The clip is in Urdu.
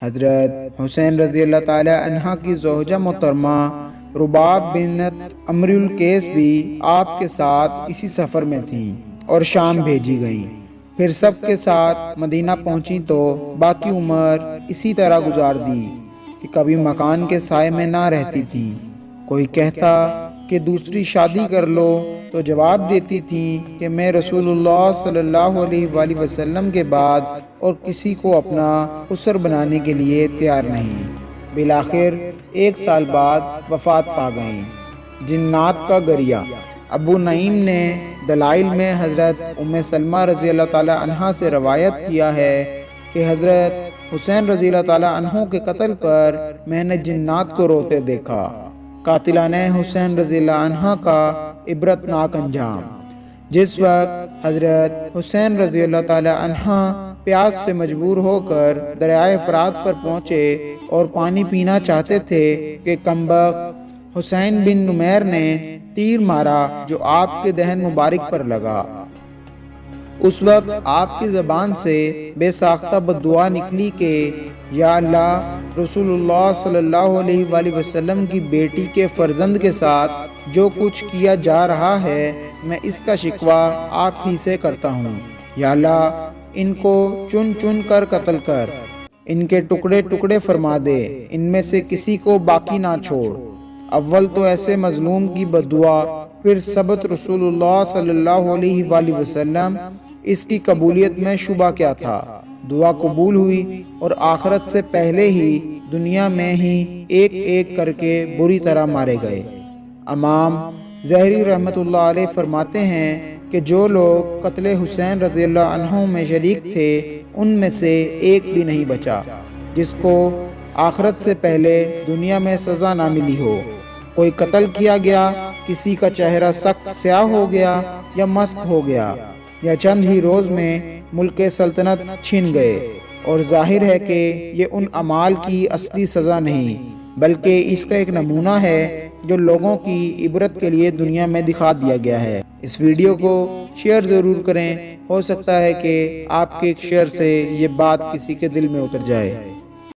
حضرت حسین رضی اللہ تعالی عنہ کی زوجہ محترمہ رباب بنت امر القیس بھی آپ کے ساتھ اسی سفر میں تھیں اور شام بھیجی گئیں۔ پھر سب کے ساتھ مدینہ پہنچی تو باقی عمر اسی طرح گزار دی کہ کبھی مکان کے سائے میں نہ رہتی تھیں۔ کوئی کہتا کہ دوسری شادی کر لو تو جواب دیتی تھیں کہ میں رسول اللہ صلی اللہ علیہ وآلہ وسلم کے بعد اور کسی کو اپنا اسر بنانے کے لیے تیار نہیں۔ بالآخر 1 سال بعد وفات پا گئیں۔ جنات کا گریہ۔ ابو نعیم نے دلائل میں حضرت ام سلمہ رضی اللہ تعالی عنہ سے روایت کیا ہے کہ حضرت حسین رضی اللہ تعالی عنہ کے قتل پر میں نے جنات کو روتے دیکھا۔ قاتلان حسین رضی اللہ عنہ کا عبرتناک انجام۔ جس وقت حضرت حسین رضی اللہ تعالی عنہ پیاس سے مجبور ہو کر دریائے فرات پر پہنچے اور پانی پینا چاہتے تھے کہ کمبخت حسین بن نمیر نے تیر مارا جو آپ کے دہن مبارک پر لگا۔ اس وقت آپ کی زبان سے بے ساختہ بددعا نکلی کہ یا اللہ، رسول اللہ صلی اللہ علیہ وآلہ وسلم کی بیٹی کے فرزند کے ساتھ جو کچھ کیا جا رہا ہے میں اس کا شکوہ آپ ہی سے کرتا ہوں۔ یا اللہ، ان کو چن چن کر قتل کر، ان کے ٹکڑے ٹکڑے فرما دے، ان میں سے کسی کو باقی نہ چھوڑ۔ اول تو ایسے مظلوم کی بددعا، پھر ثبت رسول اللہ صلی اللہ علیہ وآلہ وسلم، اس کی قبولیت میں شبہ کیا تھا؟ دعا قبول ہوئی اور آخرت سے پہلے ہی دنیا میں ہی ایک ایک کر کے بری طرح مارے گئے۔ امام زہری رحمۃ اللہ علیہ فرماتے ہیں کہ جو لوگ قتل حسین رضی اللہ عنہ میں شریک تھے ان میں سے ایک بھی نہیں بچا جس کو آخرت سے پہلے دنیا میں سزا نہ ملی ہو۔ کوئی قتل کیا گیا، کسی کا چہرہ سخت سیاہ ہو گیا یا مسخ ہو گیا، یا چند ہی روز میں ملک سلطنت چھن گئے، اور ظاہر ہے کہ یہ ان اعمال کی اصلی سزا نہیں بلکہ اس کا ایک نمونہ ہے جو لوگوں کی عبرت کے لیے دنیا میں دکھا دیا گیا ہے۔ اس ویڈیو کو شیئر ضرور کریں، ہو سکتا ہے کہ آپ کے ایک شیئر سے یہ بات کسی کے دل میں اتر جائے۔